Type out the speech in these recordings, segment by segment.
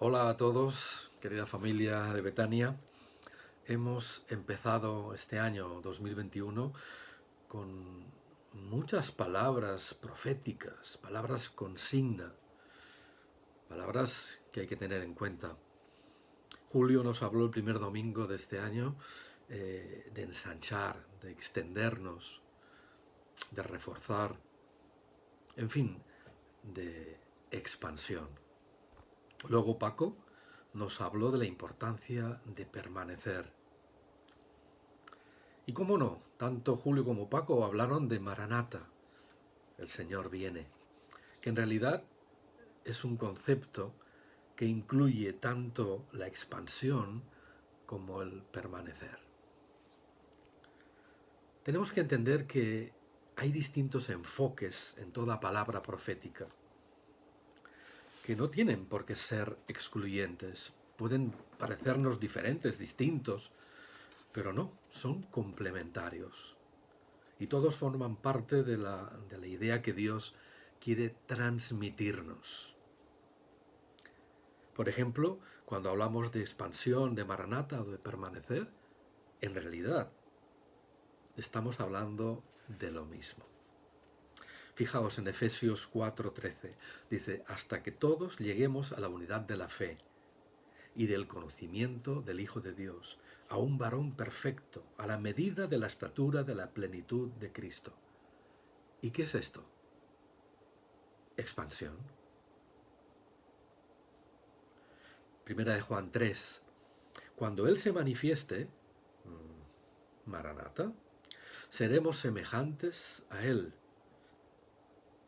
Hola a todos, querida familia de Betania. Hemos empezado este año 2021 con muchas palabras proféticas, palabras consigna, palabras que hay que tener en cuenta. Julio nos habló el primer domingo de este año de ensanchar, de extendernos, de reforzar, en fin, de expansión. Luego Paco nos habló de la importancia de permanecer. Y cómo no, tanto Julio como Paco hablaron de Maranata, el Señor viene, que en realidad es un concepto que incluye tanto la expansión como el permanecer. Tenemos que entender que hay distintos enfoques en toda palabra profética, que no tienen por qué ser excluyentes, pueden parecernos diferentes, distintos, pero no, son complementarios. Y todos forman parte de la idea que Dios quiere transmitirnos. Por ejemplo, cuando hablamos de expansión, de Maranata o de permanecer, en realidad estamos hablando de lo mismo. Fijaos en Efesios 4:13, dice, hasta que todos lleguemos a la unidad de la fe y del conocimiento del Hijo de Dios, a un varón perfecto, a la medida de la estatura de la plenitud de Cristo. ¿Y qué es esto? Expansión. Primera de Juan 3. Cuando Él se manifieste, Maranata, seremos semejantes a Él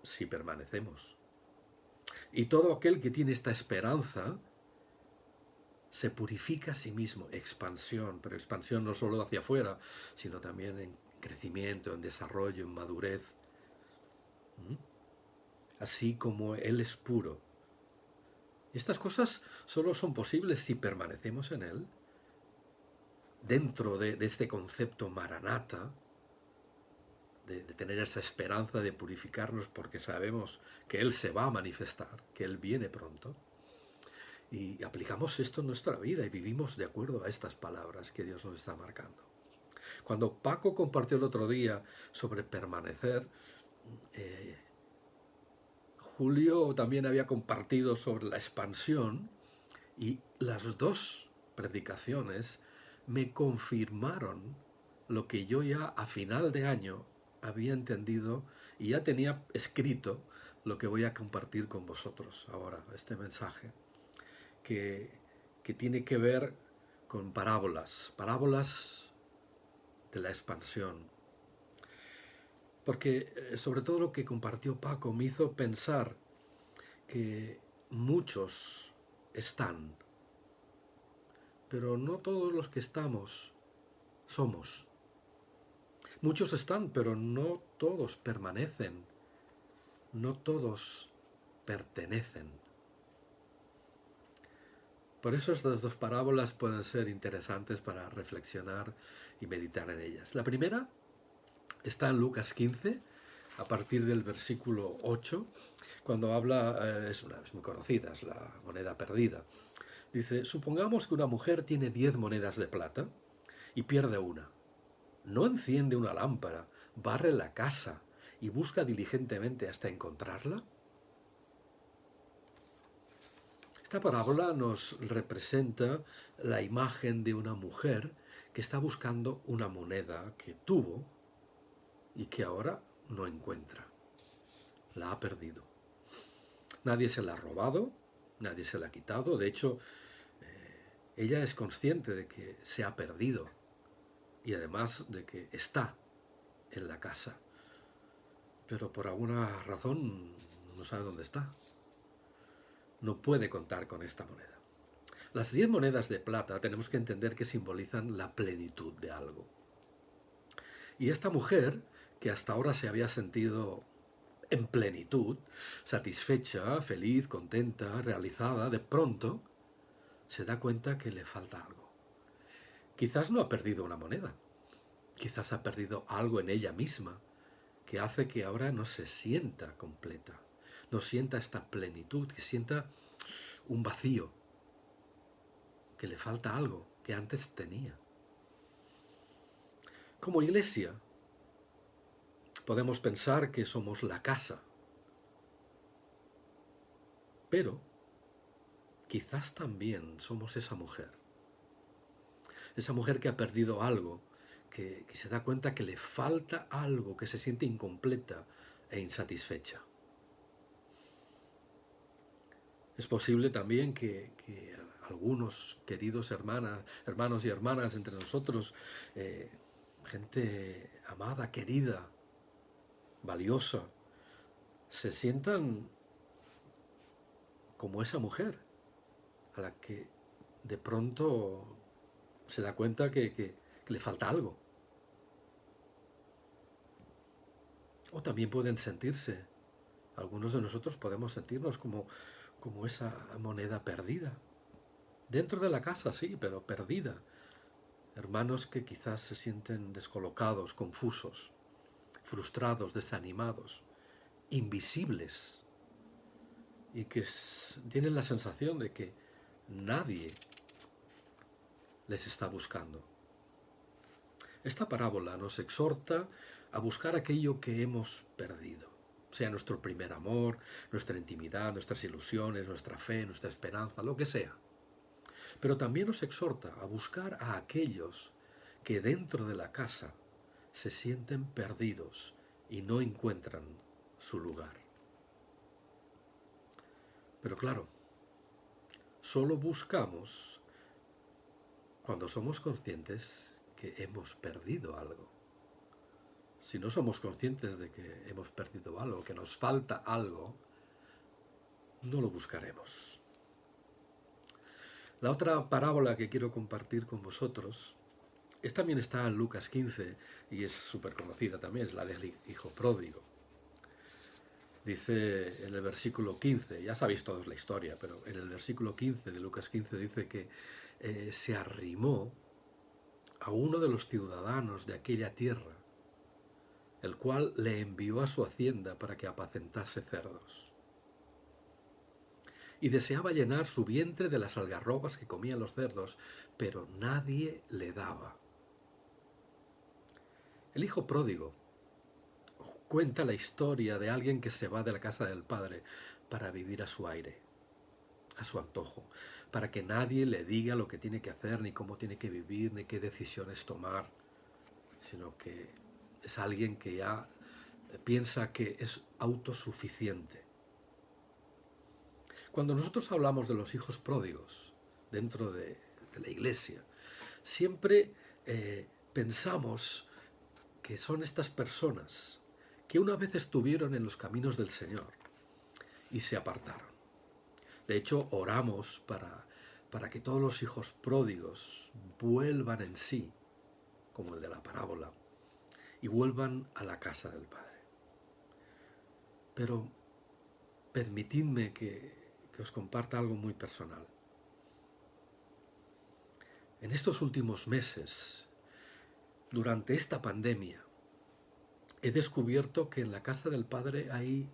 si permanecemos. Y todo aquel que tiene esta esperanza se purifica a sí mismo. Expansión, pero expansión no solo hacia afuera, sino también en crecimiento, en desarrollo, en madurez. Así como Él es puro. Y estas cosas solo son posibles si permanecemos en Él. Dentro de este concepto Maranata, de tener esa esperanza de purificarnos porque sabemos que Él se va a manifestar, que Él viene pronto. Y aplicamos esto en nuestra vida y vivimos de acuerdo a estas palabras que Dios nos está marcando. Cuando Paco compartió el otro día sobre permanecer, Julio también había compartido sobre la expansión y las dos predicaciones me confirmaron lo que yo ya a final de año había entendido y ya tenía escrito lo que voy a compartir con vosotros ahora, este mensaje, que tiene que ver con parábolas de la expansión. Porque sobre todo lo que compartió Paco me hizo pensar que muchos están, pero no todos los que estamos somos. Muchos están, pero no todos permanecen, no todos pertenecen. Por eso estas dos parábolas pueden ser interesantes para reflexionar y meditar en ellas. La primera está en Lucas 15, a partir del versículo 8, cuando habla, es muy conocida, es la moneda perdida. Dice, supongamos que una mujer tiene 10 monedas de plata y pierde una. No enciende una lámpara, barre la casa y busca diligentemente hasta encontrarla. Esta parábola nos representa la imagen de una mujer que está buscando una moneda que tuvo y que ahora no encuentra. La ha perdido. Nadie se la ha robado, nadie se la ha quitado. De hecho, ella es consciente de que se ha perdido y además de que está en la casa. Pero por alguna razón no sabe dónde está. No puede contar con esta moneda. Las 10 monedas de plata tenemos que entender que simbolizan la plenitud de algo. Y esta mujer, que hasta ahora se había sentido en plenitud, satisfecha, feliz, contenta, realizada, de pronto se da cuenta que le falta algo. Quizás no ha perdido una moneda, quizás ha perdido algo en ella misma que hace que ahora no se sienta completa, no sienta esta plenitud, que sienta un vacío. que le falta algo que antes tenía. Como iglesia, podemos pensar que somos la casa, pero quizás también somos esa mujer que ha perdido algo, que se da cuenta que le falta algo, que se siente incompleta e insatisfecha. Es posible también que algunos queridos hermanos y hermanas entre nosotros, gente amada, querida, valiosa, se sientan como esa mujer a la que de pronto se da cuenta que le falta algo. O también pueden sentirse, algunos de nosotros podemos sentirnos como esa moneda perdida. Dentro de la casa, sí, pero perdida. Hermanos que quizás se sienten descolocados, confusos, frustrados, desanimados, invisibles, y que tienen la sensación de que nadie les está buscando. Esta parábola nos exhorta a buscar aquello que hemos perdido, sea nuestro primer amor, nuestra intimidad, nuestras ilusiones, nuestra fe, nuestra esperanza, lo que sea. Pero también nos exhorta a buscar a aquellos que dentro de la casa se sienten perdidos y no encuentran su lugar. Pero claro, solo buscamos cuando somos conscientes que hemos perdido algo. Si no somos conscientes de que hemos perdido algo, que nos falta algo, no lo buscaremos. La otra parábola que quiero compartir con vosotros también está en Lucas 15 y es súper conocida también, es la del hijo pródigo. Dice en el versículo 15, ya sabéis todos la historia, pero en el versículo 15 de Lucas 15 dice que se arrimó a uno de los ciudadanos de aquella tierra, el cual le envió a su hacienda para que apacentase cerdos. Y deseaba llenar su vientre de las algarrobas que comían los cerdos, pero nadie le daba. El hijo pródigo cuenta la historia de alguien que se va de la casa del padre para vivir a su aire, a su antojo, para que nadie le diga lo que tiene que hacer, ni cómo tiene que vivir, ni qué decisiones tomar, sino que es alguien que ya piensa que es autosuficiente. Cuando nosotros hablamos de los hijos pródigos dentro de la iglesia, siempre pensamos que son estas personas que una vez estuvieron en los caminos del Señor y se apartaron. De hecho, oramos para que todos los hijos pródigos vuelvan en sí, como el de la parábola, y vuelvan a la casa del Padre. Pero permitidme que os comparta algo muy personal. En estos últimos meses, durante esta pandemia, he descubierto que en la casa del Padre hay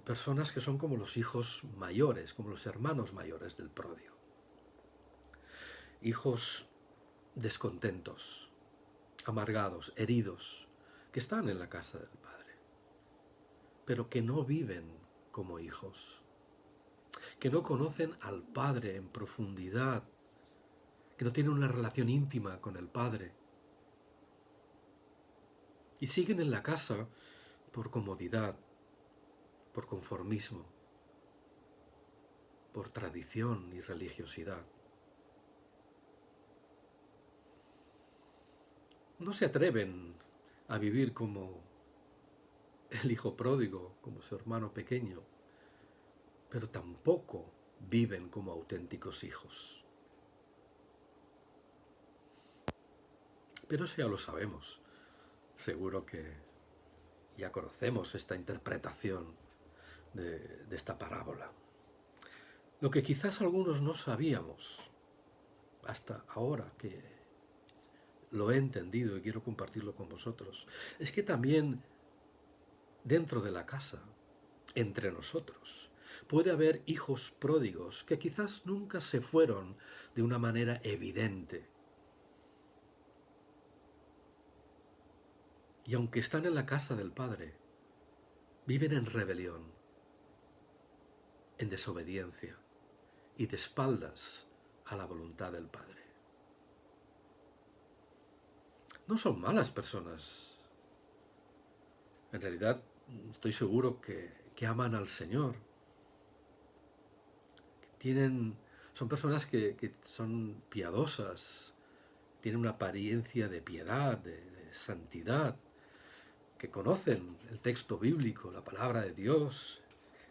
personas que son como los hijos mayores, como los hermanos mayores del pródigo. Hijos descontentos, amargados, heridos, que están en la casa del Padre, pero que no viven como hijos, que no conocen al Padre en profundidad, que no tienen una relación íntima con el Padre, y siguen en la casa por comodidad, por conformismo, por tradición y religiosidad. No se atreven a vivir como el hijo pródigo, como su hermano pequeño, pero tampoco viven como auténticos hijos. Pero eso ya lo sabemos. Seguro que ya conocemos esta interpretación de esta parábola. Lo que quizás algunos no sabíamos hasta ahora que lo he entendido y quiero compartirlo con vosotros, es que también dentro de la casa, entre nosotros, Puede haber hijos pródigos que quizás nunca se fueron de una manera evidente. Y aunque están en la casa del Padre, viven en rebelión, en desobediencia y de espaldas a la voluntad del Padre. No son malas personas. En realidad, estoy seguro que aman al Señor. Son personas que son piadosas, tienen una apariencia de piedad, de santidad, que conocen el texto bíblico, la palabra de Dios,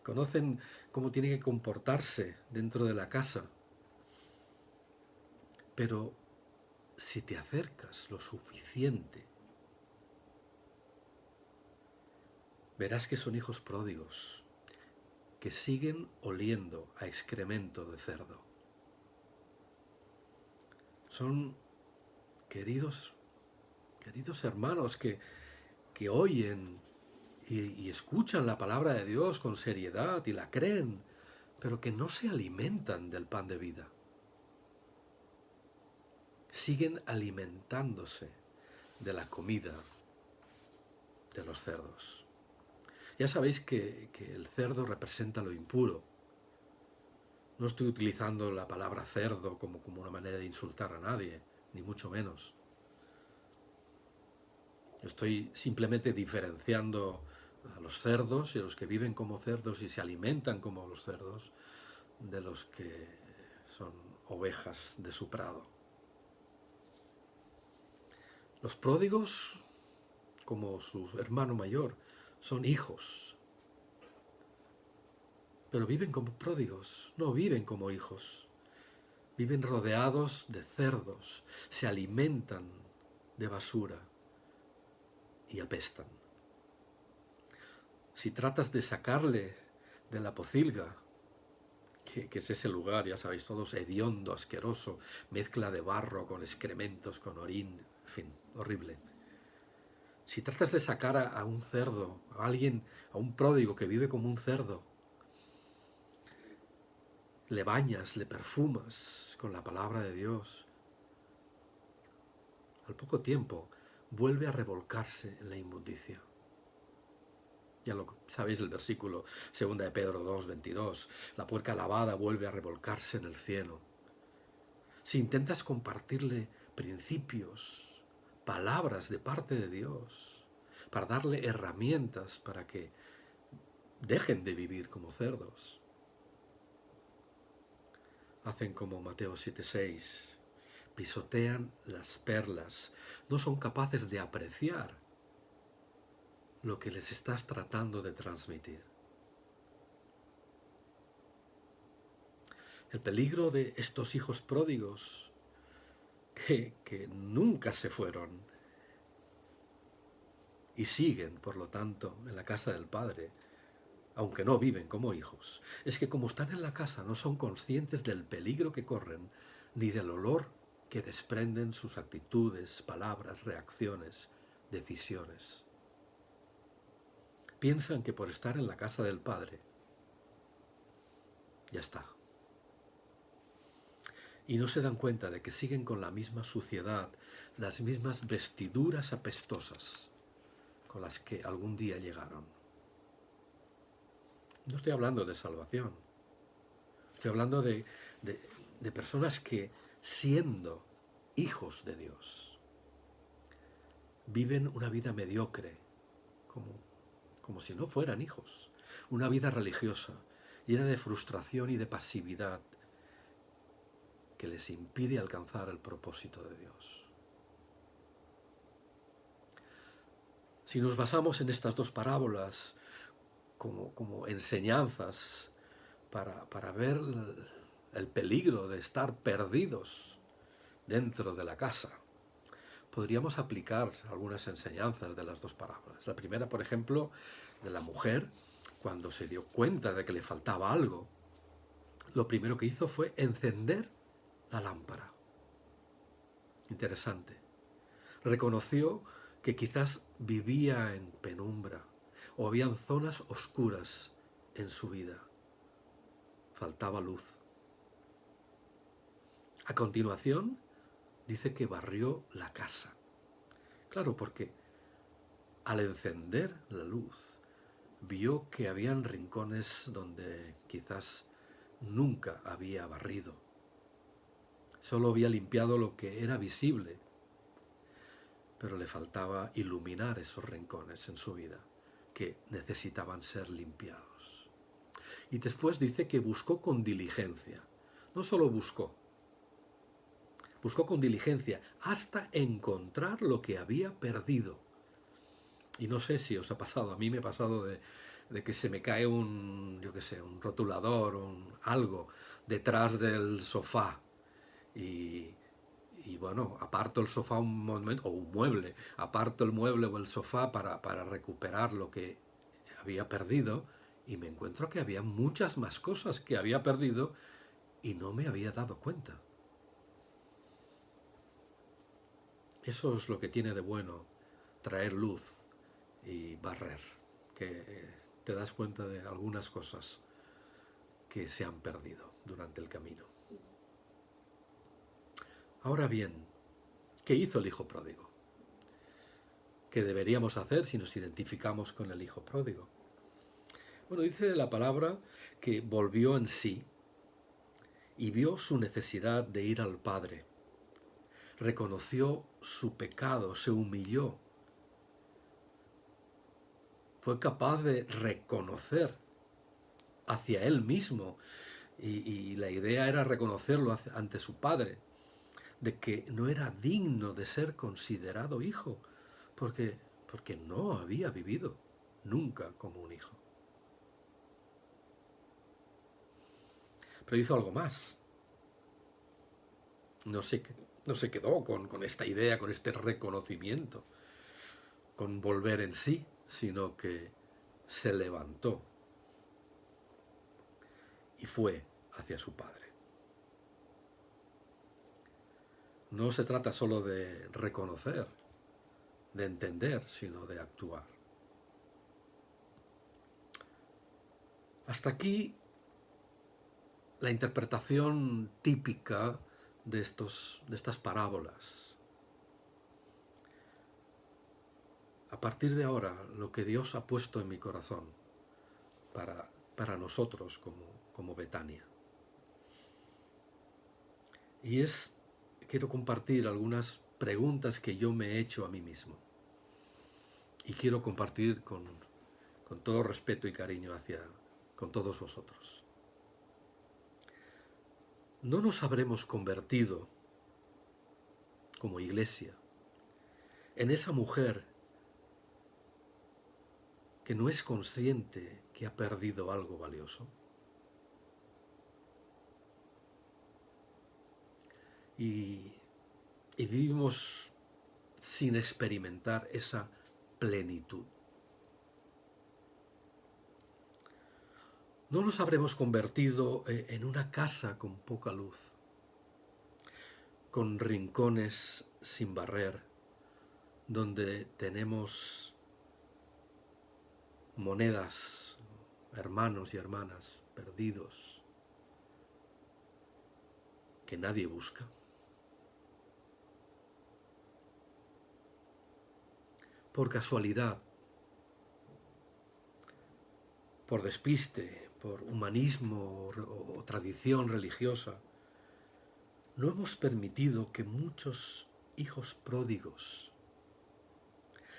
conocen cómo tiene que comportarse dentro de la casa. Pero si te acercas lo suficiente, verás que son hijos pródigos, que siguen oliendo a excremento de cerdo. Son queridos hermanos que oyen y escuchan la palabra de Dios con seriedad y la creen, pero que no se alimentan del pan de vida. Siguen alimentándose de la comida de los cerdos. Ya sabéis que el cerdo representa lo impuro. No estoy utilizando la palabra cerdo como una manera de insultar a nadie, ni mucho menos. Estoy simplemente diferenciando a los cerdos y a los que viven como cerdos y se alimentan como los cerdos de los que son ovejas de su prado. Los pródigos, como su hermano mayor, son hijos, pero viven como pródigos, no viven como hijos. Viven rodeados de cerdos, se alimentan de basura y apestan. Si tratas de sacarle de la pocilga, que es ese lugar, ya sabéis todos, hediondo, asqueroso, mezcla de barro con excrementos, con orín, en fin, horrible. Si tratas de sacar a un cerdo, a alguien, a un pródigo que vive como un cerdo, le bañas, le perfumas con la palabra de Dios, al poco tiempo vuelve a revolcarse en la inmundicia. Ya lo sabéis el versículo 2 de Pedro 2:22. La puerca lavada vuelve a revolcarse en el cielo. Si intentas compartirle principios, palabras de parte de Dios, para darle herramientas para que dejen de vivir como cerdos, hacen como Mateo 7:6, pisotean las perlas, no son capaces de apreciar lo que les estás tratando de transmitir. El peligro de estos hijos pródigos que nunca se fueron y siguen, por lo tanto, en la casa del Padre, aunque no viven como hijos, es que como están en la casa no son conscientes del peligro que corren ni del olor que desprenden sus actitudes, palabras, reacciones, decisiones. Piensan que por estar en la casa del Padre ya está. Y no se dan cuenta de que siguen con la misma suciedad, las mismas vestiduras apestosas con las que algún día llegaron. No estoy hablando de salvación. Estoy hablando de personas que, siendo hijos de Dios, viven una vida mediocre, como si no fueran hijos. Una vida religiosa, llena de frustración y de pasividad, que les impide alcanzar el propósito de Dios. Si nos basamos en estas dos parábolas como enseñanzas para ver el peligro de estar perdidos dentro de la casa, podríamos aplicar algunas enseñanzas de las dos parábolas. La primera, por ejemplo, de la mujer, cuando se dio cuenta de que le faltaba algo, lo primero que hizo fue encender la lámpara. Interesante. Reconoció que quizás vivía en penumbra o habían zonas oscuras en su vida. faltaba luz. A continuación, dice que barrió la casa. Claro, porque al encender la luz, vio que habían rincones donde quizás nunca había barrido. Solo había limpiado lo que era visible, pero le faltaba iluminar esos rincones en su vida que necesitaban ser limpiados. Y después dice que buscó con diligencia. No solo buscó con diligencia hasta encontrar lo que había perdido. Y no sé si os ha pasado, a mí me ha pasado de que se me cae un rotulador, algo detrás del sofá. Y bueno, aparto el sofá un momento, o un mueble, aparto el mueble o el sofá para recuperar lo que había perdido y me encuentro que había muchas más cosas que había perdido y no me había dado cuenta. Eso es lo que tiene de bueno traer luz y barrer, que te das cuenta de algunas cosas que se han perdido durante el camino. Ahora bien, ¿qué hizo el hijo pródigo? ¿Qué deberíamos hacer si nos identificamos con el hijo pródigo? Bueno, dice la palabra que volvió en sí y vio su necesidad de ir al Padre. Reconoció su pecado, se humilló. Fue capaz de reconocer hacia él mismo y la idea era reconocerlo ante su padre, de que no era digno de ser considerado hijo, porque no había vivido nunca como un hijo. Pero hizo algo más. No se quedó con esta idea, con este reconocimiento, con volver en sí, sino que se levantó y fue hacia su padre. No se trata solo de reconocer, de entender, sino de actuar. Hasta aquí la interpretación típica de estas parábolas. A partir de ahora, lo que Dios ha puesto en mi corazón para nosotros como Betania. Y quiero compartir algunas preguntas que yo me he hecho a mí mismo. Y quiero compartir con todo respeto y cariño con todos vosotros. ¿No nos habremos convertido como iglesia en esa mujer que no es consciente que ha perdido algo valioso? Y vivimos sin experimentar esa plenitud. ¿No nos habremos convertido en una casa con poca luz, con rincones sin barrer, donde tenemos monedas, hermanos y hermanas perdidos, que nadie busca? Por casualidad, por despiste, por humanismo o tradición religiosa, no hemos permitido que muchos hijos pródigos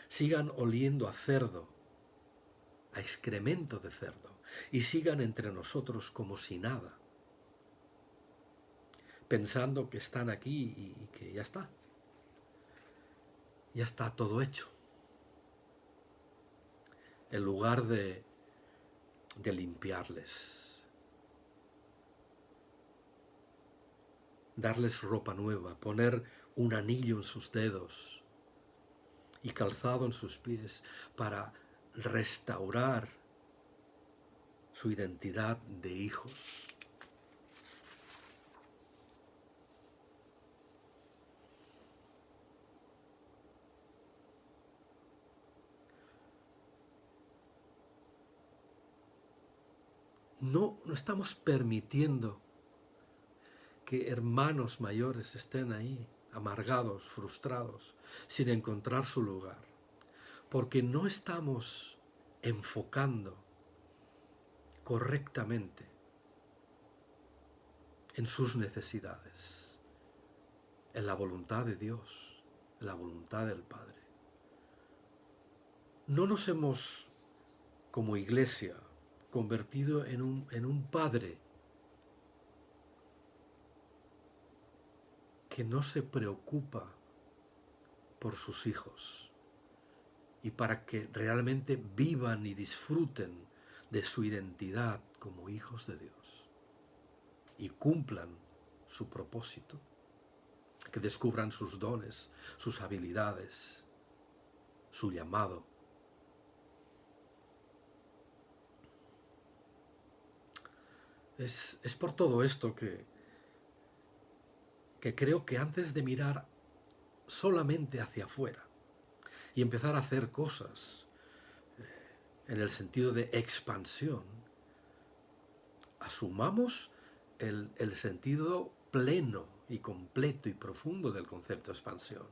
sigan oliendo a cerdo, a excremento de cerdo, y sigan entre nosotros como si nada, pensando que están aquí y que ya está todo hecho. En lugar de limpiarles, darles ropa nueva, poner un anillo en sus dedos y calzado en sus pies para restaurar su identidad de hijos. No estamos permitiendo que hermanos mayores estén ahí, amargados, frustrados, sin encontrar su lugar, porque no estamos enfocando correctamente en sus necesidades, en la voluntad de Dios, en la voluntad del Padre. No nos hemos, como iglesia, convertido en un padre que no se preocupa por sus hijos y para que realmente vivan y disfruten de su identidad como hijos de Dios y cumplan su propósito, que descubran sus dones, sus habilidades, su llamado. Es por todo esto que creo que antes de mirar solamente hacia afuera y empezar a hacer cosas en el sentido de expansión, asumamos el sentido pleno y completo y profundo del concepto de expansión,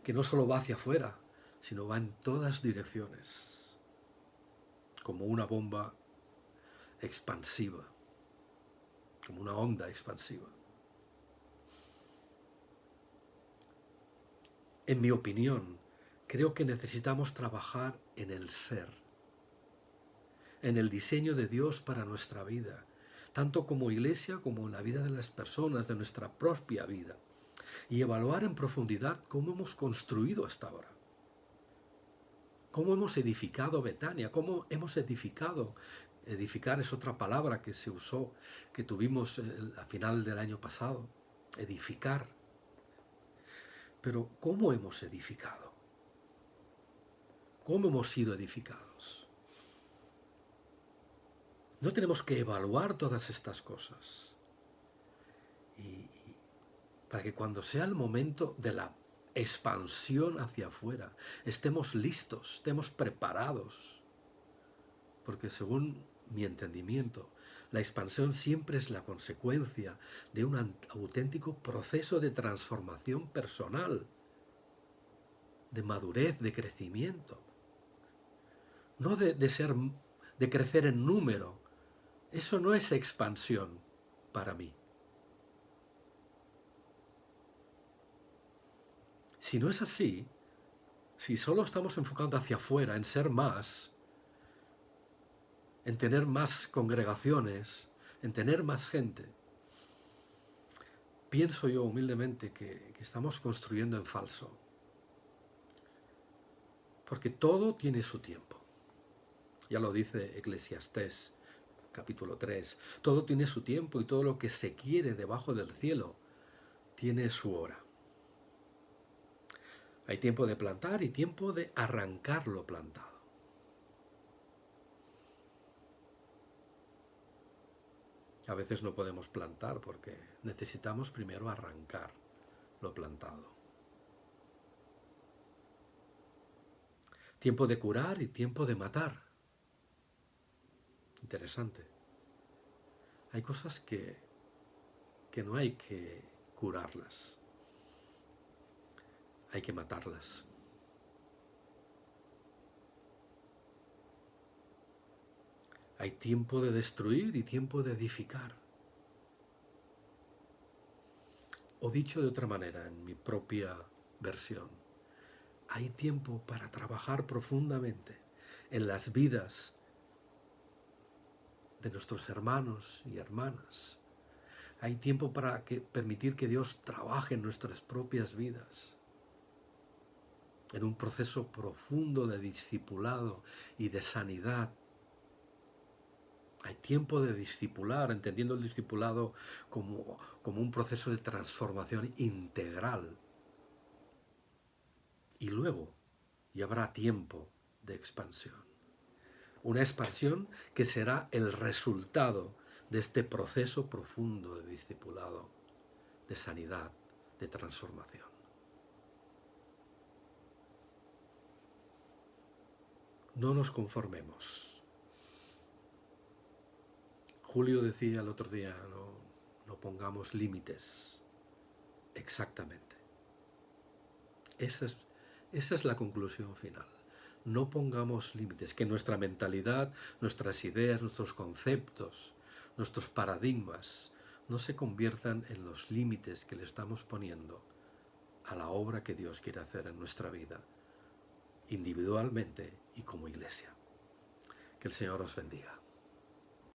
que no solo va hacia afuera, sino va en todas direcciones, como una bomba expansiva, como una onda expansiva. En mi opinión, creo que necesitamos trabajar en el ser, en el diseño de Dios para nuestra vida, tanto como iglesia como en la vida de las personas, de nuestra propia vida, y evaluar en profundidad cómo hemos construido hasta ahora, cómo hemos edificado Betania, cómo hemos edificado. Edificar es otra palabra que se usó, que tuvimos a final del año pasado, edificar. Pero ¿cómo hemos edificado? ¿Cómo hemos sido edificados? No tenemos que evaluar todas estas cosas. Y para que cuando sea el momento de la expansión hacia afuera, estemos listos, estemos preparados. Porque según mi entendimiento, la expansión siempre es la consecuencia de un auténtico proceso de transformación personal, de madurez, de crecimiento. No de crecer en número. Eso no es expansión para mí. Si no es así, si solo estamos enfocando hacia afuera, en ser más, en tener más congregaciones, en tener más gente, pienso yo humildemente que estamos construyendo en falso. Porque todo tiene su tiempo. Ya lo dice Eclesiastés, capítulo 3. Todo tiene su tiempo y todo lo que se quiere debajo del cielo tiene su hora. Hay tiempo de plantar y tiempo de arrancar lo plantado. A veces no podemos plantar porque necesitamos primero arrancar lo plantado. Tiempo de curar y tiempo de matar. Interesante. Hay cosas que no hay que curarlas. Hay que matarlas. Hay tiempo de destruir y tiempo de edificar. O dicho de otra manera, en mi propia versión, hay tiempo para trabajar profundamente en las vidas de nuestros hermanos y hermanas. Hay tiempo para permitir que Dios trabaje en nuestras propias vidas, en un proceso profundo de discipulado y de sanidad. Hay tiempo de discipular, entendiendo el discipulado como un proceso de transformación integral. Y luego ya habrá tiempo de expansión. Una expansión que será el resultado de este proceso profundo de discipulado, de sanidad, de transformación. No nos conformemos. Julio decía el otro día, no pongamos límites. Exactamente. Esa es la conclusión final. No pongamos límites, que nuestra mentalidad, nuestras ideas, nuestros conceptos, nuestros paradigmas no se conviertan en los límites que le estamos poniendo a la obra que Dios quiere hacer en nuestra vida, individualmente y como iglesia. Que el Señor os bendiga.